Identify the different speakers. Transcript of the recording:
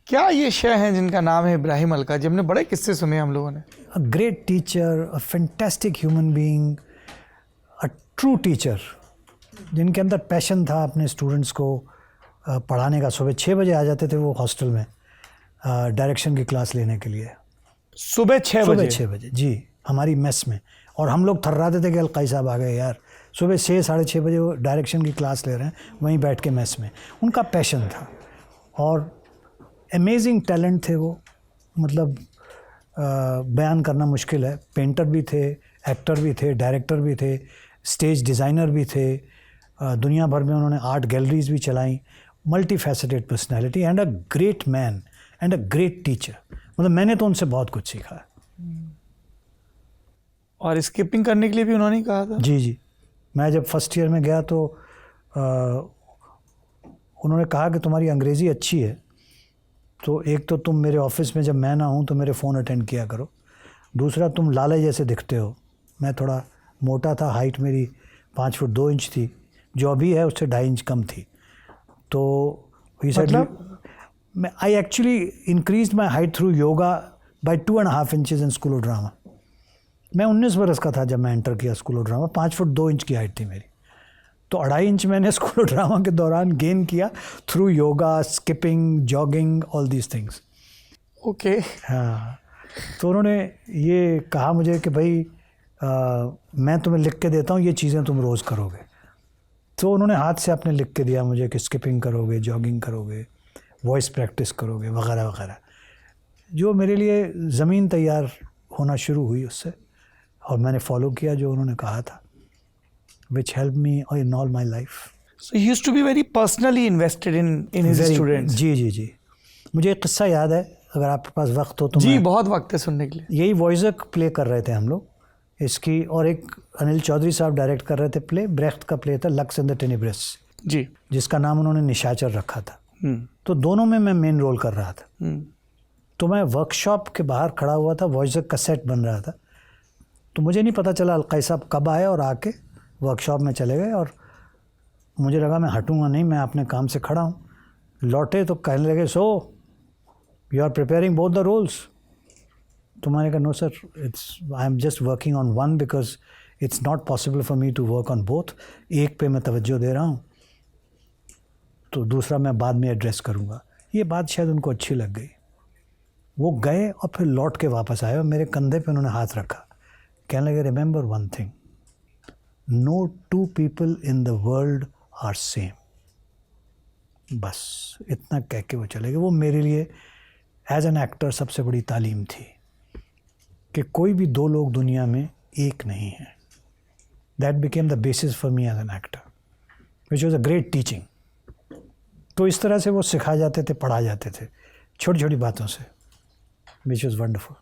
Speaker 1: क्या ये शय हैं जिनका नाम है इब्राहिम अलका, जिनने बड़े किस्से सुने हम लोगों ने?
Speaker 2: A great teacher, a fantastic human being, a true teacher, जिनके अंदर पैशन था अपने स्टूडेंट्स को पढ़ाने का। सुबह 6 बजे आ जाते थे वो हॉस्टल में डायरेक्शन की क्लास लेने के लिए।
Speaker 1: सुबह 6
Speaker 2: सुबह
Speaker 1: बजे?
Speaker 2: 6 बजे जी, हमारी मेस में। और हम लोग थर्राते थे कि अलकाई साहब आ गए यार। सुबह 6 साढ़े 6 बजे वो डायरेक्शन की क्लास ले रहे हैं वहीं बैठ के मेस में। उनका पैशन था और अमेजिंग टैलेंट थे वो, मतलब बयान करना मुश्किल है। पेंटर भी थे, एक्टर भी थे, डायरेक्टर भी थे, स्टेज डिज़ाइनर भी थे। दुनिया भर में उन्होंने आर्ट गैलरीज भी चलाई। Multi faceted personality and a great man and a great teacher. मतलब मैंने तो उनसे बहुत कुछ सीखा है।
Speaker 1: और स्किपिंग करने के लिए भी उन्होंने कहा था?
Speaker 2: जी जी, मैं जब फर्स्ट ईयर में गया तो उन्होंने कहा कि तुम्हारी अंग्रेज़ी अच्छी है, तो एक तो तुम मेरे ऑफिस में जब मैं ना हूँ तो मेरे फ़ोन अटेंड किया करो। दूसरा, तुम लाले जैसे दिखते हो। मैं थोड़ा मोटा था, हाइट मेरी 5 फुट 2 इंच थी, जो अभी है उससे 2.5 इंच कम थी। तो
Speaker 1: मतलब
Speaker 2: I actually increase my height through yoga by 2.5 inches in school of drama. मैं 19 बरस का था जब मैं एंटर किया school of drama. 5 foot 2 inch की हाइट थी मेरी, तो 2.5 इंच मैंने स्कूल ऑफ ड्रामा के दौरान गेन किया through yoga, skipping, jogging, all these things.
Speaker 1: Okay.
Speaker 2: हाँ, तो उन्होंने ये कहा मुझे कि भाई मैं तुम्हें लिख के देता हूँ, ये चीज़ें तुम रोज़ करोगे। तो उन्होंने हाथ से अपने लिख के दिया मुझे कि स्किपिंग करोगे, जॉगिंग करोगे, वॉइस प्रैक्टिस करोगे, वगैरह वगैरह, जो मेरे लिए ज़मीन तैयार होना शुरू हुई उससे। और मैंने फॉलो किया जो उन्होंने कहा था, which helped me in all my life.
Speaker 1: So he used to be very personally invested in his students.
Speaker 2: जी जी जी, मुझे एक किस्सा याद है, अगर आपके पास वक्त हो तो।
Speaker 1: जी, बहुत वक्त है सुनने के लिए।
Speaker 2: यही वॉइजक प्ले कर रहे थे हम लोग इसकी, और एक अनिल चौधरी साहब डायरेक्ट कर रहे थे प्ले। ब्रेख्त का प्ले था लक्स एंड द टेनेब्रस
Speaker 1: जी,
Speaker 2: जिसका नाम उन्होंने निशाचर रखा था। तो दोनों में मैं मेन रोल कर रहा था। तो मैं वर्कशॉप के बाहर खड़ा हुआ था, वॉइजक का सेट बन रहा था। तो मुझे नहीं पता चला अलकाई साहब कब आए और आके वर्कशॉप में चले गए, और मुझे लगा मैं हटूंगा नहीं, मैं अपने काम से खड़ा हूँ। लौटे तो कहने लगे, so you are preparing both the roles? तो मैंने कहा, no sir, it's I am just working on one because it's not possible for me to work on both. एक पे मैं तवज्जो दे रहा हूँ, तो दूसरा मैं बाद में एड्रेस करूँगा। ये बात शायद उनको अच्छी लग गई। वो गए और फिर लौट के वापस आए और मेरे कंधे पे उन्होंने हाथ रखा, कहने लगे, remember one thing, no two people in the world are same. बस इतना कह के वो चले गए। वो मेरे लिए एज एन एक्टर सबसे बड़ी तालीम थी कि कोई भी दो लोग दुनिया में एक नहीं हैं। That became the basis for me as an actor, which was a great teaching. तो इस तरह से वो सिखाए जाते थे, पढ़ा जाते थे, छोटी छोटी बातों से, विच वॉज वंडरफुल।